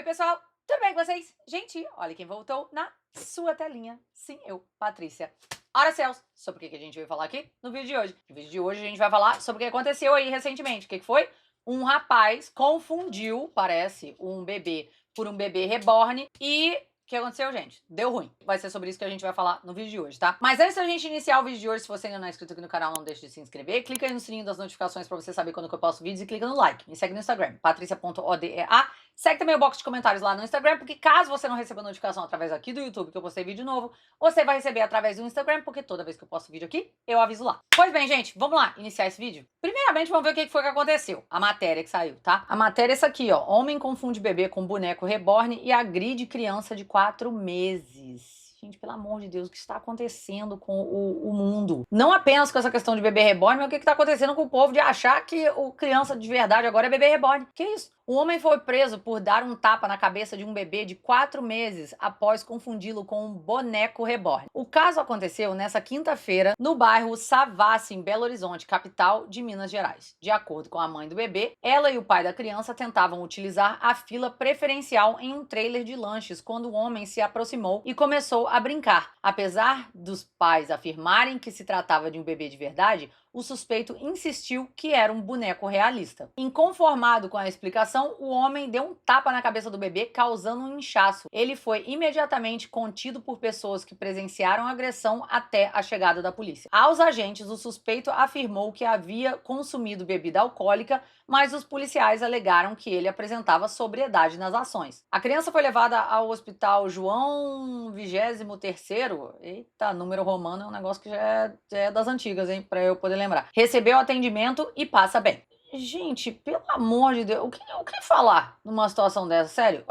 Oi, pessoal, tudo bem com vocês? Gente, olha quem voltou na sua telinha. Sim, eu, Patrícia. Ora, céus, sobre o que a gente veio falar aqui no vídeo de hoje. No vídeo de hoje a gente vai falar sobre o que aconteceu aí recentemente. O que foi? Um rapaz confundiu, parece, um bebê por um bebê reborn e... O que aconteceu, gente? Deu ruim. Vai ser sobre isso que a gente vai falar no vídeo de hoje, tá? Mas antes da gente iniciar o vídeo de hoje, se você ainda não é inscrito aqui no canal, não deixe de se inscrever. Clica aí no sininho das notificações pra você saber quando que eu posto vídeos e clica no like. Me segue no Instagram, patricia.odea. Segue também o box de comentários lá no Instagram, porque caso você não receba notificação através aqui do YouTube que eu postei vídeo novo, você vai receber através do Instagram, porque toda vez que eu posto vídeo aqui, eu aviso lá. Pois bem, gente, vamos lá iniciar esse vídeo? Primeiramente, vamos ver o que foi que aconteceu. A matéria que saiu, tá? A matéria é essa aqui, ó. Homem confunde bebê com boneco reborn e agride criança de 4 meses. Gente, pelo amor de Deus, o que está acontecendo com o mundo? Não apenas com essa questão de bebê reborn, mas o que está acontecendo com o povo de achar que o criança de verdade agora é bebê reborn. Que isso? O homem foi preso por dar um tapa na cabeça de um bebê de 4 meses após confundi-lo com um boneco reborn. O caso aconteceu nessa quinta-feira no bairro Savassi, em Belo Horizonte, capital de Minas Gerais. De acordo com a mãe do bebê, ela e o pai da criança tentavam utilizar a fila preferencial em um trailer de lanches quando o homem se aproximou e começou a brincar. Apesar dos pais afirmarem que se tratava de um bebê de verdade, o suspeito insistiu que era um boneco realista. Inconformado com a explicação, o homem deu um tapa na cabeça do bebê, causando um inchaço. Ele foi imediatamente contido por pessoas que presenciaram a agressão até a chegada da polícia. Aos agentes, o suspeito afirmou que havia consumido bebida alcoólica, mas os policiais alegaram que ele apresentava sobriedade nas ações. A criança foi levada ao hospital João 23º. Eita, número romano é um negócio que já é das antigas, hein? Pra eu poder lembrar. Recebeu atendimento e passa bem. Gente, pelo amor de Deus, o que falar numa situação dessa? Sério,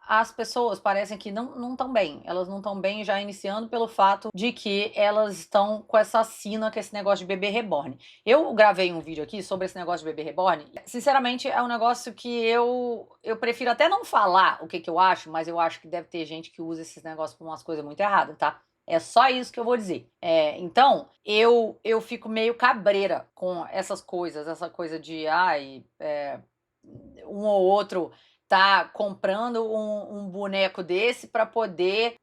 as pessoas parecem que não estão bem. Elas não estão bem já iniciando pelo fato de que elas estão com essa sina, com esse negócio de bebê reborn. Eu gravei um vídeo aqui sobre esse negócio de bebê reborn. Sinceramente, é um negócio que eu prefiro até não falar o que eu acho, mas eu acho que deve ter gente que usa esses negócios por umas coisas muito erradas, tá? É só isso que eu vou dizer. Então, eu fico meio cabreira com essas coisas, essa coisa de, um ou outro tá comprando um boneco desse para poder,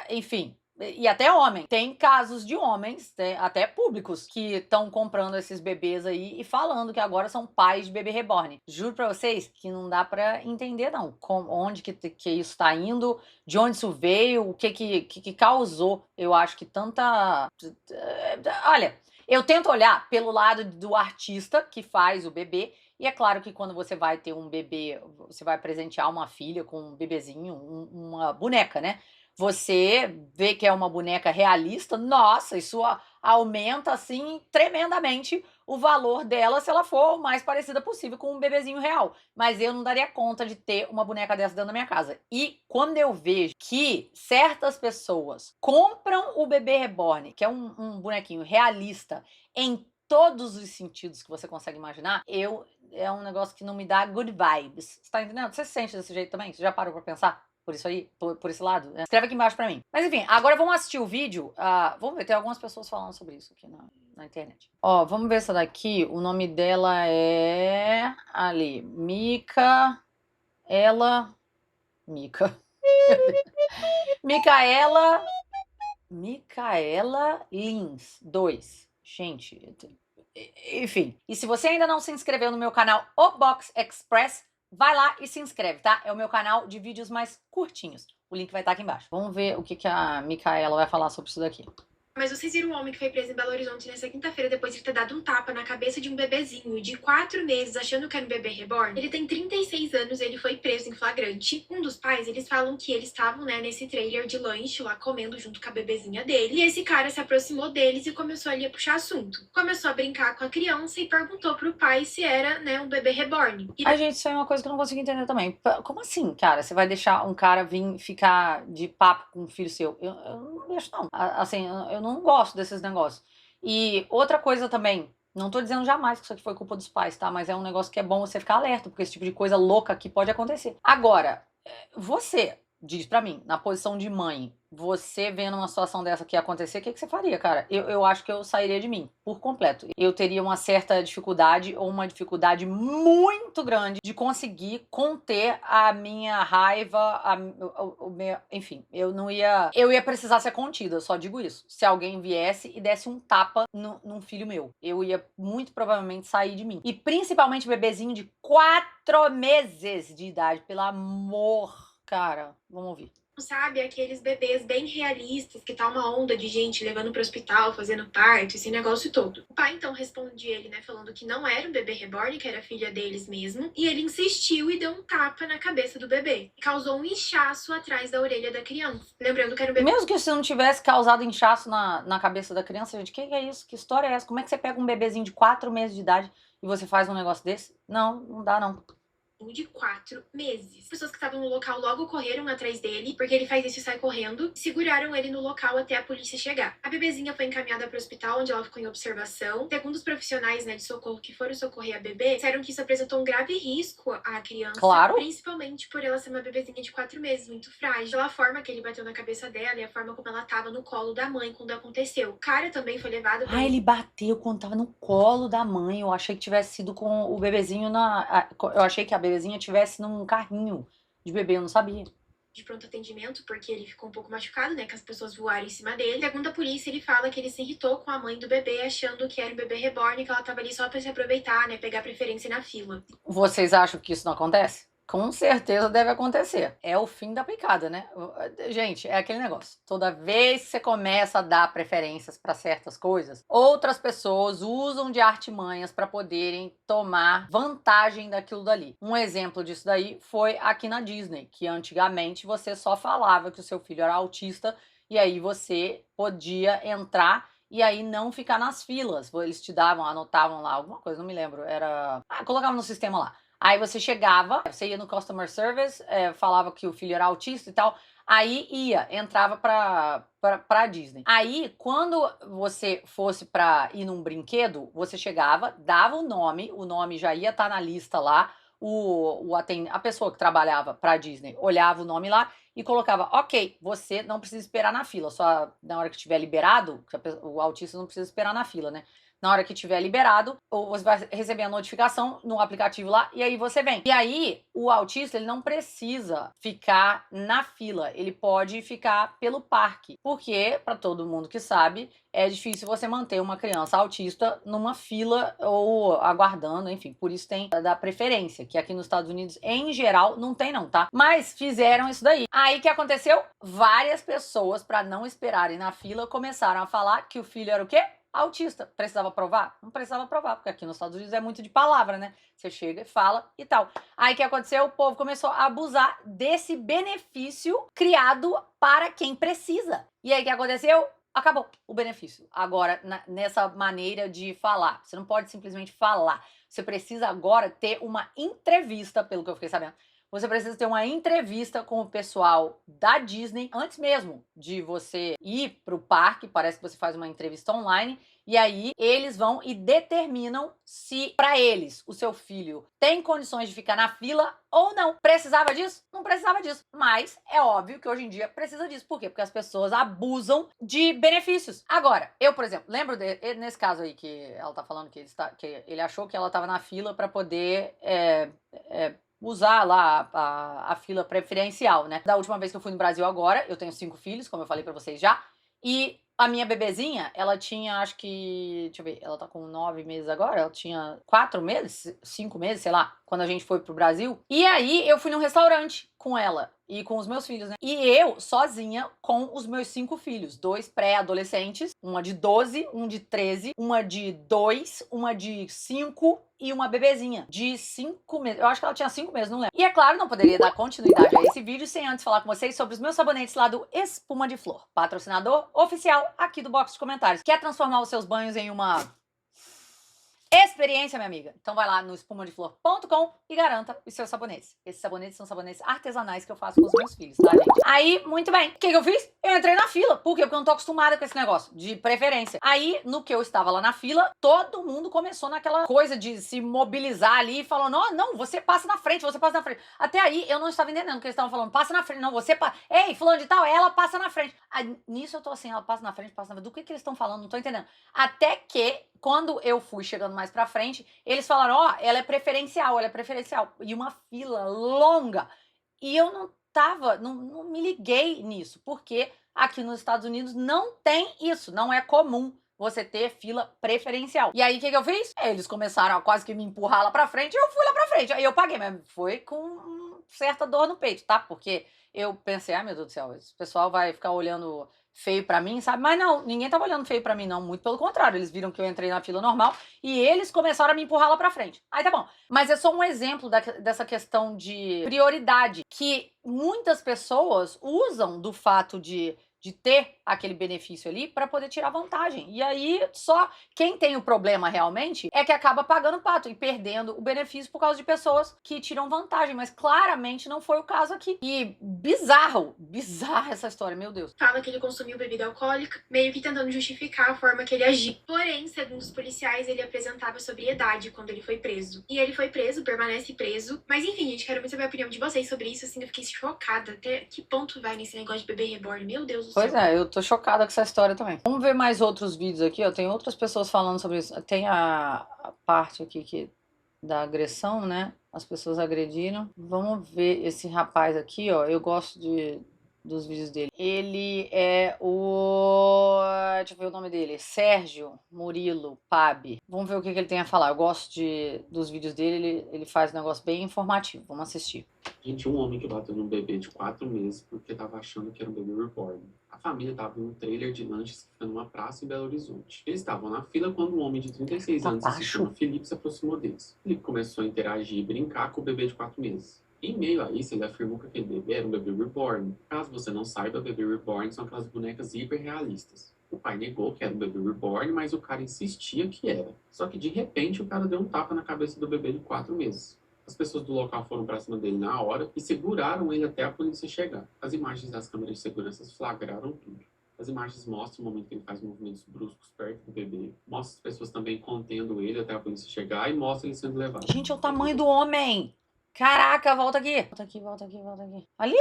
enfim. E até homem. Tem casos de homens, até públicos, que estão comprando esses bebês aí e falando que agora são pais de bebê reborn. Juro pra vocês que não dá pra entender, não. Onde que isso tá indo, de onde isso veio, o que causou, eu acho que tanta... Olha, eu tento olhar pelo lado do artista que faz o bebê, e é claro que quando você vai ter um bebê, você vai presentear uma filha com um bebezinho, uma boneca, né? Você vê que é uma boneca realista, nossa, isso aumenta, assim, tremendamente o valor dela se ela for o mais parecida possível com um bebezinho real. Mas eu não daria conta de ter uma boneca dessa dentro da minha casa. E quando eu vejo que certas pessoas compram o bebê reborn, que é um bonequinho realista, em todos os sentidos que você consegue imaginar, é um negócio que não me dá good vibes. Você tá entendendo? Você se sente desse jeito também? Você já parou pra pensar? Por isso aí, por esse lado, né? Escreve aqui embaixo pra mim. Mas enfim, agora vamos assistir o vídeo. Vamos ver, tem algumas pessoas falando sobre isso aqui na internet. Ó, vamos ver essa daqui. O nome dela é... ali, Micaela Lins 2. Gente, enfim. E se você ainda não se inscreveu no meu canal O Box Express, vai lá e se inscreve, tá? É o meu canal de vídeos mais curtinhos. O link vai estar aqui embaixo. Vamos ver o que a Micaela vai falar sobre isso daqui. Mas vocês viram um homem que foi preso em Belo Horizonte nessa quinta-feira depois de ter dado um tapa na cabeça de um bebezinho de 4 meses, achando que era um bebê reborn? Ele tem 36 anos e ele foi preso em flagrante. Um dos pais, eles falam que eles estavam, nesse trailer de lanche lá, comendo junto com a bebezinha dele. E esse cara se aproximou deles e começou ali a puxar assunto. Começou a brincar com a criança e perguntou pro pai se era, um bebê reborn. Ai, gente, isso é uma coisa que eu não consigo entender também. Como assim, cara? Você vai deixar um cara vir ficar de papo com um filho seu? Eu não deixo, não. Assim, eu não gosto desses negócios. E outra coisa também, não tô dizendo jamais que isso aqui foi culpa dos pais, tá? Mas é um negócio que é bom você ficar alerta, porque esse tipo de coisa louca aqui pode acontecer. Agora, você diz pra mim, na posição de mãe, você vendo uma situação dessa aqui acontecer, o que você faria, cara? Eu acho que eu sairia de mim, por completo. Eu teria uma certa dificuldade ou uma dificuldade muito grande de conseguir conter a minha raiva, enfim, eu não ia... Eu ia precisar ser contida, eu só digo isso. Se alguém viesse e desse um tapa num filho meu, eu ia muito provavelmente sair de mim. E principalmente bebezinho de 4 meses de idade, pelo amor, cara. Vamos ouvir. Sabe, aqueles bebês bem realistas, que tá uma onda de gente levando pro hospital, fazendo parto, esse negócio todo. O pai então responde ele, né, falando que não era um bebê reborn, que era filha deles mesmo, e ele insistiu e deu um tapa na cabeça do bebê. Causou um inchaço atrás da orelha da criança. Lembrando que era um bebê... Mesmo que isso não tivesse causado inchaço na cabeça da criança, gente, que é isso? Que história é essa? Como é que você pega um bebezinho de 4 meses de idade e você faz um negócio desse? Não, não dá não. De 4 meses. As pessoas que estavam no local logo correram atrás dele, porque ele faz isso e sai correndo, seguraram ele no local até a polícia chegar. A bebezinha foi encaminhada para o hospital, onde ela ficou em observação. Segundo os profissionais, né, de socorro que foram socorrer a bebê, disseram que isso apresentou um grave risco à criança, claro, principalmente por ela ser uma bebezinha de 4 meses, muito frágil. Pela forma que ele bateu na cabeça dela e a forma como ela tava no colo da mãe quando aconteceu. O cara também foi levado... Ah, ele bateu quando tava no colo da mãe. Eu achei que tivesse sido com o bebezinho eu achei que a bebezinha tivesse num carrinho de bebê, eu não sabia. De pronto atendimento, porque ele ficou um pouco machucado, né, que as pessoas voaram em cima dele. Segundo a polícia, ele fala que ele se irritou com a mãe do bebê, achando que era um bebê reborn, que ela tava ali só pra se aproveitar, né, pegar preferência na fila. Vocês acham que isso não acontece? Com certeza deve acontecer. É o fim da picada, né? Gente, é aquele negócio. Toda vez que você começa a dar preferências para certas coisas, outras pessoas usam de artimanhas para poderem tomar vantagem daquilo dali. Um exemplo disso daí foi aqui na Disney, que antigamente você só falava que o seu filho era autista e aí você podia entrar e aí não ficar nas filas. Eles te davam, anotavam lá alguma coisa, não me lembro. Era... colocavam no sistema lá. Aí você chegava, você ia no customer service, falava que o filho era autista e tal, aí entrava pra Disney. Aí, quando você fosse pra ir num brinquedo, você chegava, dava o nome já ia estar na lista lá, a pessoa que trabalhava pra Disney olhava o nome lá e colocava, ok, você não precisa esperar na fila, só na hora que tiver liberado, o autista não precisa esperar na fila, né? Na hora que tiver liberado, ou você vai receber a notificação no aplicativo lá e aí você vem. E aí, o autista, ele não precisa ficar na fila, ele pode ficar pelo parque. Porque, para todo mundo que sabe, é difícil você manter uma criança autista numa fila ou aguardando, enfim. Por isso tem da preferência, que aqui nos Estados Unidos, em geral, não tem não, tá? Mas fizeram isso daí. Aí, o que aconteceu? Várias pessoas, para não esperarem na fila, começaram a falar que o filho era o quê? Autista. Precisava provar? Não precisava provar, porque aqui nos Estados Unidos é muito de palavra, né? Você chega e fala e tal. Aí o que aconteceu? O povo começou a abusar desse benefício criado para quem precisa. E aí o que aconteceu? Acabou o benefício. Agora, nessa maneira de falar. Você não pode simplesmente falar. Você precisa agora ter uma entrevista, pelo que eu fiquei sabendo. Você precisa ter uma entrevista com o pessoal da Disney antes mesmo de você ir para o parque. Parece que você faz uma entrevista online e aí eles vão e determinam se para eles o seu filho tem condições de ficar na fila ou não. Precisava disso? Não precisava disso. Mas é óbvio que hoje em dia precisa disso. Por quê? Porque as pessoas abusam de benefícios. Agora, eu, por exemplo, lembro nesse caso aí que ela tá falando que ele achou que ela estava na fila para poder usar lá a fila preferencial, né? Da última vez que eu fui no Brasil agora, eu tenho 5 filhos, como eu falei pra vocês já, e a minha bebezinha, ela tinha, acho que, deixa eu ver, ela tá com 9 meses agora, ela tinha 4 meses, 5 meses, sei lá, quando a gente foi pro Brasil. E aí eu fui num restaurante com ela e com os meus filhos, né? E eu sozinha com os meus 5 filhos, 2 pré-adolescentes, uma de 12, um de 13, uma de 2, uma de 5 e uma bebezinha de 5 meses. Eu acho que ela tinha 5 meses, não lembro. E é claro, não poderia dar continuidade a esse vídeo sem antes falar com vocês sobre os meus sabonetes lá do Espuma de Flor, patrocinador oficial aqui do box de comentários. Quer transformar os seus banhos em uma experiência, minha amiga. Então vai lá no espumadeflor.com e garanta os seus sabonetes. Esses sabonetes são sabonetes artesanais que eu faço com os meus filhos, tá, gente? Aí, muito bem. O que eu fiz? Eu entrei na fila. Por quê? Porque eu não tô acostumada com esse negócio de preferência. Aí, no que eu estava lá na fila, todo mundo começou naquela coisa de se mobilizar ali, falando, não, você passa na frente, você passa na frente. Até aí, eu não estava entendendo o que eles estavam falando. Passa na frente. Não, você passa. Ei, fulano de tal, ela passa na frente. Aí, nisso eu tô assim, ela passa na frente, passa na frente. Do que eles estão falando? Não tô entendendo. Até que, quando eu fui chegando mais pra frente, eles falaram, ela é preferencial. E uma fila longa. E eu não me liguei nisso, porque aqui nos Estados Unidos não tem isso, não é comum você ter fila preferencial. E aí, o que eu fiz? Eles começaram a quase que me empurrar lá pra frente, e eu fui lá pra frente. Aí eu paguei, mas foi com certa dor no peito, tá? Porque eu pensei, meu Deus do céu, esse pessoal vai ficar olhando feio pra mim, sabe? Mas não, ninguém tava olhando feio pra mim, não. Muito pelo contrário, eles viram que eu entrei na fila normal e eles começaram a me empurrar lá pra frente. Aí tá bom. Mas é só um exemplo dessa questão de prioridade que muitas pessoas usam do fato de ter aquele benefício ali para poder tirar vantagem. E aí, só quem tem o problema realmente é que acaba pagando o pato e perdendo o benefício por causa de pessoas que tiram vantagem. Mas claramente não foi o caso aqui. E bizarra essa história, meu Deus. Fala que ele consumiu bebida alcoólica, meio que tentando justificar a forma que ele agiu. Porém, segundo os policiais, ele apresentava sobriedade quando ele foi preso. E ele foi preso, permanece preso. Mas enfim, gente, quero muito saber a opinião de vocês sobre isso. Assim, eu fiquei chocada. Até que ponto vai nesse negócio de bebê reborn? Meu Deus do céu. Pois é, eu tô chocada com essa história também. Vamos ver mais outros vídeos aqui, ó. Tem outras pessoas falando sobre isso. Tem a parte aqui da agressão, né? As pessoas agrediram. Vamos ver esse rapaz aqui, ó. Eu gosto dos vídeos dele. Ele é o... Deixa eu ver o nome dele. Sérgio Murilo Pabi. Vamos ver o que ele tem a falar. Eu gosto dos vídeos dele. Ele faz um negócio bem informativo. Vamos assistir. Gente, um homem que bateu num bebê de 4 meses porque tava achando que era um bebê reborn. A família tava em um trailer de lanches que fica numa praça em Belo Horizonte. Eles estavam na fila quando um homem de 36 anos, que se chama Felipe, se aproximou deles. Felipe começou a interagir e brincar com o bebê de 4 meses. Em meio a isso, ele afirmou que aquele bebê era um bebê reborn. Caso você não saiba, bebê reborn são aquelas bonecas hiperrealistas. O pai negou que era um bebê reborn, mas o cara insistia que era. Só que de repente o cara deu um tapa na cabeça do bebê de 4 meses. As pessoas do local foram para cima dele na hora e seguraram ele até a polícia chegar. As imagens das câmeras de segurança flagraram tudo. As imagens mostram o momento que ele faz movimentos bruscos perto do bebê. Mostra as pessoas também contendo ele até a polícia chegar e mostra ele sendo levado. Gente, é o tamanho do homem! Caraca, volta aqui. Volta aqui. Ali?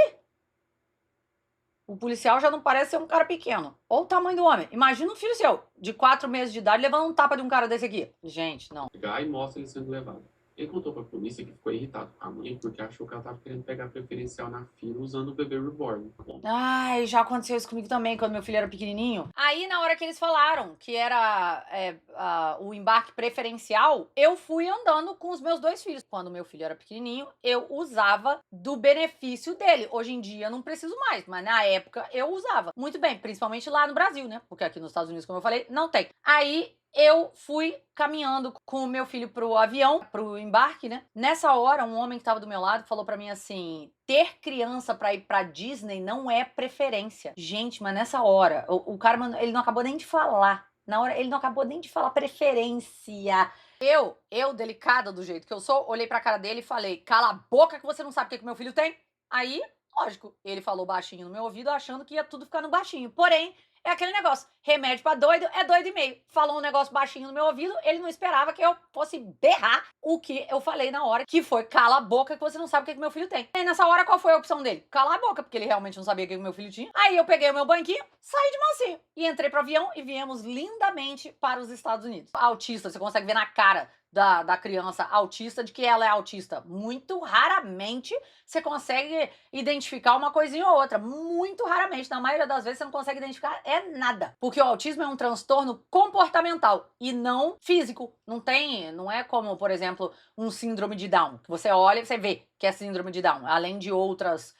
O policial já não parece ser um cara pequeno. Olha o tamanho do homem. Imagina um filho seu, de 4 meses de idade, levando um tapa de um cara desse aqui. Gente, não. Chegar e mostra ele sendo levado. Ele contou pra polícia que ficou irritado com a mãe porque achou que ela tava querendo pegar preferencial na fila usando o bebê reborn. Ai, já aconteceu isso comigo também, quando meu filho era pequenininho. Aí, na hora que eles falaram que era o embarque preferencial, eu fui andando com os meus 2 filhos. Quando meu filho era pequenininho, eu usava do benefício dele. Hoje em dia, não preciso mais, mas na época eu usava. Muito bem, principalmente lá no Brasil, né? Porque aqui nos Estados Unidos, como eu falei, não tem. Aí, eu fui caminhando com o meu filho pro avião, pro embarque, né? Nessa hora, um homem que tava do meu lado falou pra mim assim: ter criança pra ir pra Disney não é preferência. Gente, mas nessa hora, o cara, ele não acabou nem de falar. Na hora, ele não acabou nem de falar preferência. Eu, delicada do jeito que eu sou, olhei pra cara dele e falei: cala a boca que você não sabe o que meu filho tem. Aí, lógico, ele falou baixinho no meu ouvido, achando que ia tudo ficar no baixinho. Porém, é aquele negócio, remédio pra doido é doido e meio. Falou um negócio baixinho no meu ouvido, ele não esperava que eu fosse berrar o que eu falei na hora, que foi cala a boca que você não sabe o que meu filho tem. E nessa hora, qual foi a opção dele? Cala a boca, porque ele realmente não sabia o que meu filho tinha. Aí eu peguei o meu banquinho, saí de mansinho e entrei pro avião e viemos lindamente para os Estados Unidos. Autista, você consegue ver na cara da criança autista de que ela é autista. Muito raramente você consegue identificar uma coisinha ou outra. Muito raramente. Na maioria das vezes você não consegue identificar nada. Porque o autismo é um transtorno comportamental e não físico. Não é como, por exemplo, um síndrome de Down. Que você olha e você vê que é síndrome de Down. Além de outros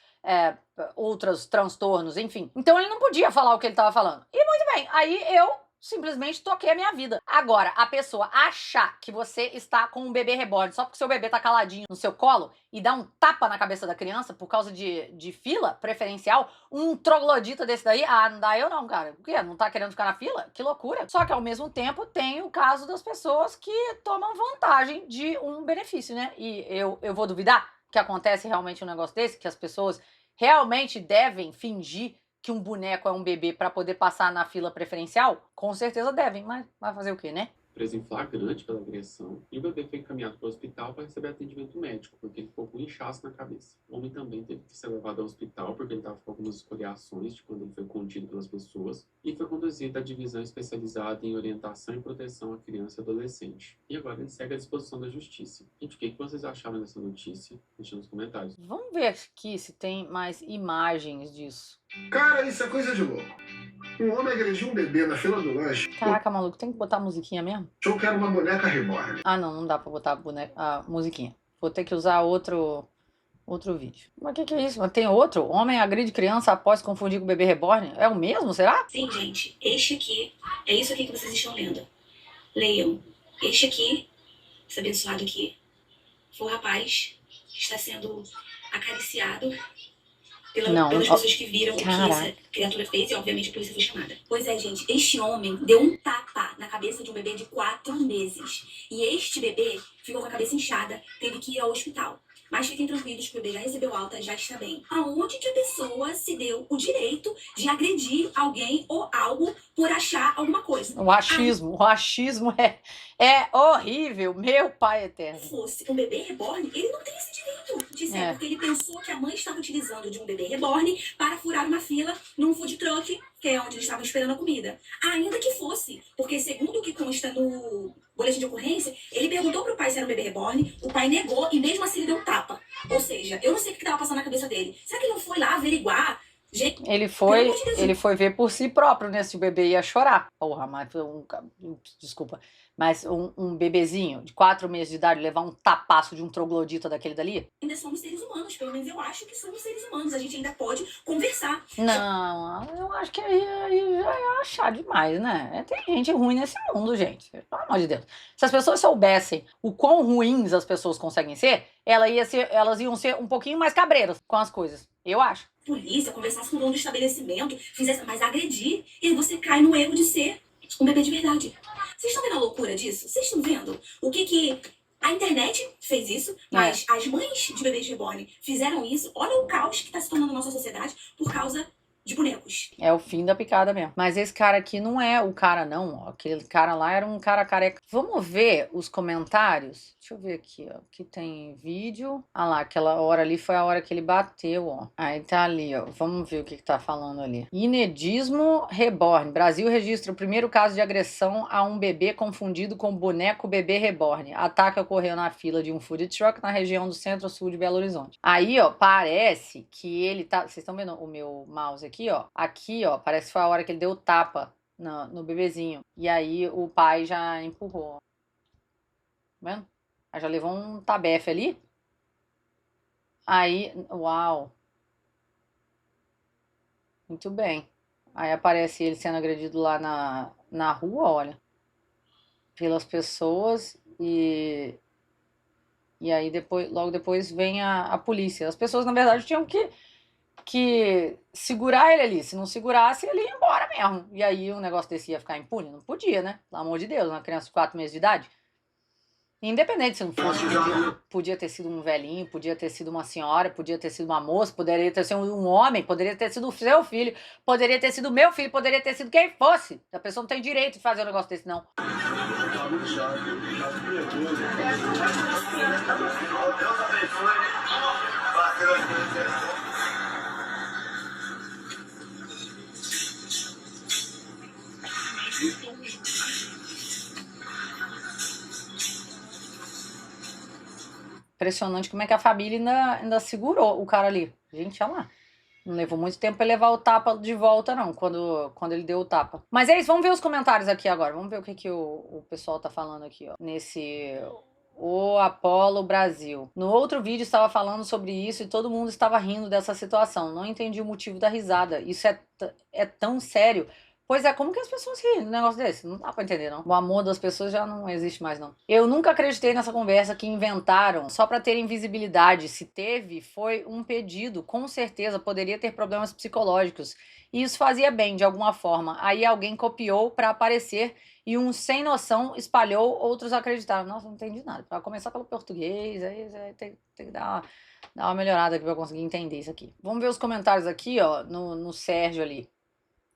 transtornos, enfim. Então ele não podia falar o que ele estava falando. E muito bem, aí eu simplesmente toquei a minha vida. Agora, a pessoa achar que você está com um bebê reborn só porque seu bebê tá caladinho no seu colo e dá um tapa na cabeça da criança por causa de fila preferencial, um troglodita desse daí, não dá eu não, cara. O quê? Não tá querendo ficar na fila? Que loucura. Só que ao mesmo tempo tem o caso das pessoas que tomam vantagem de um benefício, né? E eu vou duvidar que acontece realmente um negócio desse, que as pessoas realmente devem fingir que um boneco é um bebê para poder passar na fila preferencial? Com certeza devem, mas vai fazer o quê, né? Preso em flagrante pela agressão, e o bebê foi encaminhado para o hospital para receber atendimento médico, porque ele ficou com inchaço na cabeça. O homem também teve que ser levado ao hospital, porque ele estava com algumas escoriações de quando ele foi contido pelas pessoas, e foi conduzido à divisão especializada em orientação e proteção à criança e adolescente. E agora ele segue à disposição da justiça. Gente, o que vocês acharam dessa notícia? Deixa nos comentários. Vamos ver aqui se tem mais imagens disso. Cara, isso é coisa de louco. Um homem agrediu um bebê na fila do lanche. Caraca, maluco, tem que botar a musiquinha mesmo? Achou que era uma boneca reborn. Não dá pra botar a musiquinha. Vou ter que usar outro vídeo. Mas o que é isso? Mas tem outro? Homem agride criança após confundir com bebê reborn? É o mesmo, será? Sim, gente. Este aqui, é isso aqui que vocês estão lendo. Leiam. Este aqui, esse abençoado aqui, foi o rapaz que está sendo acariciado pelas pessoas que viram o que essa criatura fez e, obviamente, a polícia foi chamada. Pois é, gente, este homem deu um tapa na cabeça de um bebê de 4 meses. E este bebê ficou com a cabeça inchada, teve que ir ao hospital. Mas fiquem tranquilos que o bebê já recebeu alta, já está bem. Aonde que a pessoa se deu o direito de agredir alguém ou algo por achar alguma coisa? O achismo é horrível, meu pai eterno. Se fosse um bebê reborn, ele não tem esse direito de ser, porque ele pensou que a mãe estava utilizando de um bebê reborn para furar uma fila num food truck, que é onde eles estavam esperando a comida. Ainda que fosse, porque segundo o que consta no boletim de ocorrência, ele perguntou pro pai se era um bebê reborn, o pai negou e mesmo assim ele deu um tapa. Ou seja, eu não sei o que estava passando na cabeça dele. Será que ele não foi lá averiguar? Gente, ele foi ver por si próprio, né? Se o bebê ia chorar. Porra, mas desculpa. Mas um bebezinho de 4 meses de idade levar um tapaço de um troglodita daquele dali? Ainda somos seres humanos, pelo menos eu acho que somos seres humanos. A gente ainda pode conversar. Não, eu acho que aí já é achar demais, né? Tem gente ruim nesse mundo, gente. Pelo amor de Deus. Se as pessoas soubessem o quão ruins as pessoas conseguem ser, elas iam ser um pouquinho mais cabreiras com as coisas. Eu acho. Polícia, conversasse com o dono do estabelecimento, fizesse, mas agredir, e aí você cai no erro de ser um bebê de verdade. Vocês estão vendo a loucura disso? Vocês estão vendo o que a internet fez isso, mas as mães de bebês reborn fizeram isso? Olha o caos que está se tornando a nossa sociedade por causa de bonecos. É o fim da picada mesmo. Mas esse cara aqui não é o cara, não. Ó. Aquele cara lá era um cara careca. Vamos ver os comentários? Deixa eu ver aqui, ó. Aqui tem vídeo. Ah lá, aquela hora ali foi a hora que ele bateu, ó. Aí tá ali, ó. Vamos ver o que tá falando ali. Inedismo reborn. Brasil registra o primeiro caso de agressão a um bebê confundido com boneco bebê reborn. Ataque ocorreu na fila de um food truck na região do centro-sul de Belo Horizonte. Aí, ó, parece que ele tá... Vocês estão vendo o meu mouse aqui, ó? Aqui, ó, parece que foi a hora que ele deu tapa no bebezinho. E aí o pai já empurrou. Tá vendo? Aí já levou um tabefe ali. Aí, uau. Muito bem. Aí aparece ele sendo agredido lá na rua, olha. Pelas pessoas e aí logo depois vem a polícia. As pessoas, na verdade, tinham que segurar ele ali. Se não segurasse, ele ia embora mesmo. E aí o negócio desse ia ficar impune? Não podia, né? Pelo amor de Deus, uma criança de 4 meses de idade. Independente se não fosse, podia ter sido um velhinho, podia ter sido uma senhora, podia ter sido uma moça, poderia ter sido um homem, poderia ter sido o seu filho, poderia ter sido meu filho, poderia ter sido quem fosse. A pessoa não tem direito de fazer um negócio desse, não. Impressionante como é que a família ainda segurou o cara ali. Gente, olha lá. Não levou muito tempo pra levar o tapa de volta, não, quando ele deu o tapa. Mas é isso, vamos ver os comentários aqui agora. Vamos ver o que o pessoal tá falando aqui, ó. Nesse... O Apolo Brasil. No outro vídeo estava falando sobre isso e todo mundo estava rindo dessa situação. Não entendi o motivo da risada. Isso é tão sério. Pois é, como que as pessoas riem num negócio desse? Não dá pra entender, não. O amor das pessoas já não existe mais, não. Eu nunca acreditei nessa conversa que inventaram só pra terem visibilidade. Se teve, foi um pedido. Com certeza poderia ter problemas psicológicos. E isso fazia bem, de alguma forma. Aí alguém copiou pra aparecer e um sem noção espalhou, outros acreditaram. Nossa, não entendi nada. Pra começar pelo português, aí tem que dar uma melhorada aqui pra eu conseguir entender isso aqui. Vamos ver os comentários aqui, ó, no Sérgio ali.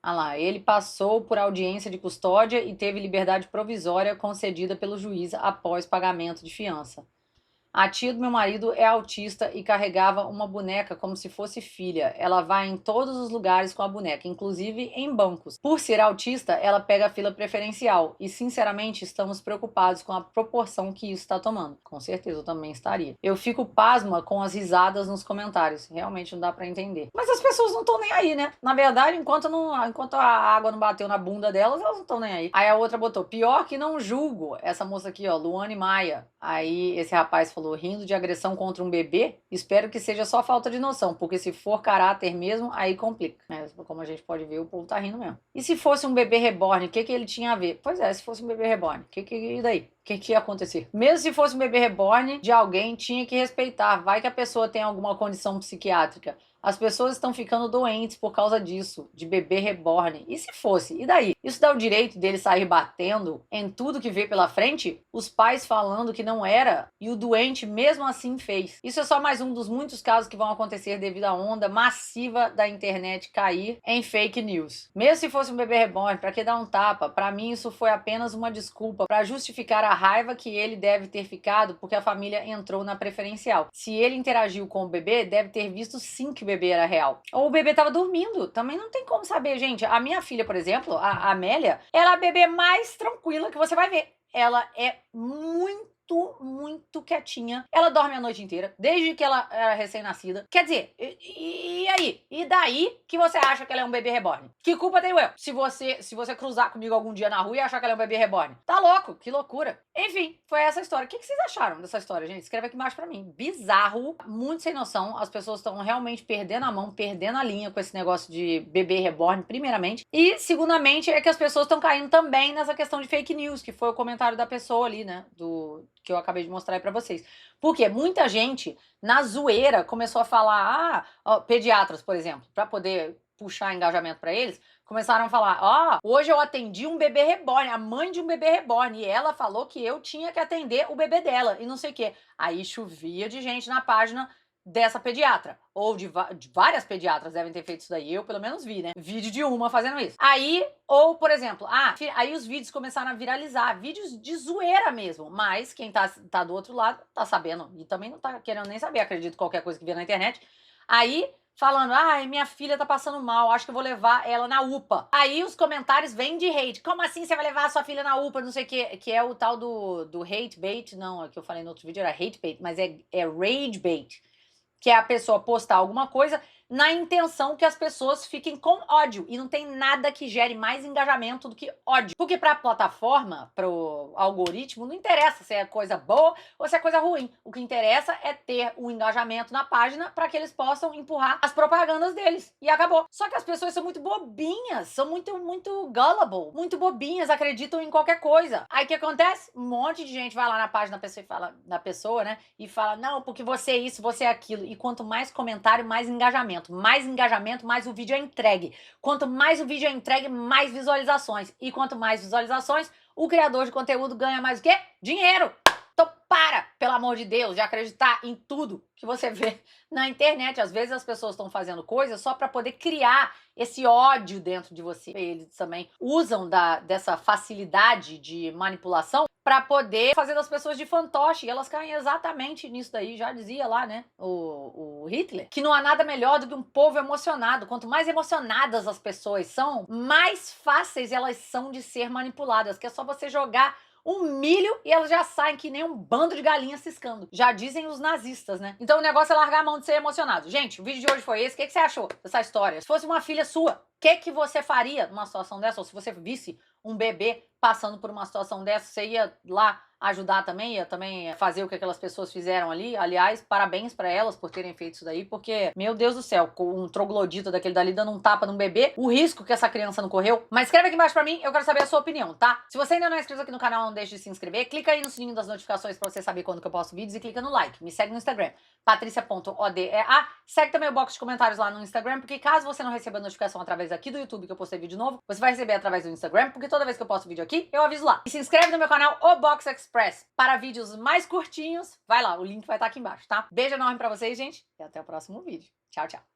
Ah lá, ele passou por audiência de custódia e teve liberdade provisória concedida pelo juiz após pagamento de fiança. A tia do meu marido é autista e carregava uma boneca como se fosse filha. Ela vai em todos os lugares com a boneca, inclusive em bancos. Por ser autista, ela pega a fila preferencial. E, sinceramente, estamos preocupados com a proporção que isso está tomando. Com certeza, eu também estaria. Eu fico pasma com as risadas nos comentários. Realmente não dá pra entender. Mas as pessoas não estão nem aí, né? Na verdade, enquanto a água não bateu na bunda delas, elas não estão nem aí. Aí a outra botou, pior que não julgo. Essa moça aqui, ó, Luane Maia. Aí esse rapaz falou, rindo de agressão contra um bebê, espero que seja só falta de noção, porque se for caráter mesmo, aí complica. Como a gente pode ver, o povo tá rindo mesmo. E se fosse um bebê reborn, o que ele tinha a ver? Pois é, se fosse um bebê reborn, e daí? O que ia acontecer? Mesmo se fosse um bebê reborn de alguém, tinha que respeitar. Vai que a pessoa tem alguma condição psiquiátrica. As pessoas estão ficando doentes por causa disso, de bebê reborn. E se fosse? E daí? Isso dá o direito dele sair batendo em tudo que vê pela frente? Os pais falando que não era e o doente mesmo assim fez. Isso é só mais um dos muitos casos que vão acontecer devido à onda massiva da internet cair em fake news. Mesmo se fosse um bebê reborn, pra que dar um tapa? Pra mim isso foi apenas uma desculpa pra justificar a raiva que ele deve ter ficado porque a família entrou na preferencial. Se ele interagiu com o bebê, deve ter visto sim que o bebê era real. Ou o bebê tava dormindo. Também não tem como saber, gente. A minha filha, por exemplo, a Amélia, ela é a bebê mais tranquila que você vai ver. Ela é muito quietinha. Ela dorme a noite inteira, desde que ela era recém-nascida. Quer dizer, e aí? E daí que você acha que ela é um bebê reborn? Que culpa tenho eu? Se você cruzar comigo algum dia na rua e achar que ela é um bebê reborn. Tá louco? Que loucura. Enfim, foi essa história. O que vocês acharam dessa história, gente? Escreve aqui embaixo pra mim. Bizarro, muito sem noção. As pessoas estão realmente perdendo a mão, perdendo a linha com esse negócio de bebê reborn, primeiramente. E, segundamente, é que as pessoas estão caindo também nessa questão de fake news, que foi o comentário da pessoa ali, né? Que eu acabei de mostrar aí pra vocês. Porque muita gente, na zoeira, começou a falar, pediatras, por exemplo, pra poder puxar engajamento pra eles, começaram a falar, hoje eu atendi um bebê reborn, a mãe de um bebê reborn, e ela falou que eu tinha que atender o bebê dela, e não sei o quê. Aí chovia de gente na página dessa pediatra, ou de várias pediatras devem ter feito isso daí, eu pelo menos vi, né? Vídeo de uma fazendo isso. Aí, ou por exemplo, aí os vídeos começaram a viralizar, vídeos de zoeira mesmo, mas quem tá do outro lado tá sabendo, e também não tá querendo nem saber, acredito, qualquer coisa que vê na internet. Aí, falando, minha filha tá passando mal, acho que eu vou levar ela na UPA. Aí os comentários vêm de hate. Como assim você vai levar a sua filha na UPA, não sei o quê, que é o tal do hate bait, não, é que eu falei no outro vídeo era hate bait, mas é rage bait. Que é a pessoa postar alguma coisa na intenção que as pessoas fiquem com ódio. E não tem nada que gere mais engajamento do que ódio. Porque pra plataforma, pro algoritmo, não interessa se é coisa boa ou se é coisa ruim. O que interessa é ter o engajamento na página para que eles possam empurrar as propagandas deles. E acabou. Só que as pessoas são muito bobinhas, são muito gullible, muito bobinhas, acreditam em qualquer coisa. Aí o que acontece? Um monte de gente vai lá na página da pessoa, né? E fala, não, porque você é isso, você é aquilo. E quanto mais comentário, mais engajamento. Mais engajamento, mais o vídeo é entregue. Quanto mais o vídeo é entregue, mais visualizações. E quanto mais visualizações, o criador de conteúdo ganha mais o quê? Dinheiro! Então para, pelo amor de Deus, de acreditar em tudo que você vê na internet. Às vezes as pessoas estão fazendo coisas só para poder criar esse ódio dentro de você. Eles também usam dessa facilidade de manipulação para poder fazer das pessoas de fantoche. E elas caem exatamente nisso daí. Já dizia lá, né, o Hitler, que não há nada melhor do que um povo emocionado. Quanto mais emocionadas as pessoas são, mais fáceis elas são de ser manipuladas. Que é só você jogar um milho e elas já saem que nem um bando de galinhas ciscando. Já dizem os nazistas, né? Então o negócio é largar a mão de ser emocionado. Gente, o vídeo de hoje foi esse. O que você achou dessa história? Se fosse uma filha sua, o que você faria numa situação dessa? Ou se você visse um bebê passando por uma situação dessa, você ia lá ajudar também, ia também fazer o que aquelas pessoas fizeram ali. Aliás, parabéns pra elas por terem feito isso daí, porque, meu Deus do céu, com um troglodito daquele dali dando um tapa num bebê, o risco que essa criança não correu. Mas escreve aqui embaixo pra mim, eu quero saber a sua opinião, tá? Se você ainda não é inscrito aqui no canal, não deixe de se inscrever, clica aí no sininho das notificações pra você saber quando que eu posto vídeos e clica no like. Me segue no Instagram, patricia.odea. Segue também o box de comentários lá no Instagram, porque caso você não receba notificação através aqui do YouTube que eu postei vídeo novo, você vai receber através do Instagram, porque toda vez que eu posto vídeo aqui, eu aviso lá. E se inscreve no meu canal, o Box Express, para vídeos mais curtinhos. Vai lá, o link vai estar aqui embaixo, tá? Beijo enorme pra vocês, gente, e até o próximo vídeo. Tchau, tchau.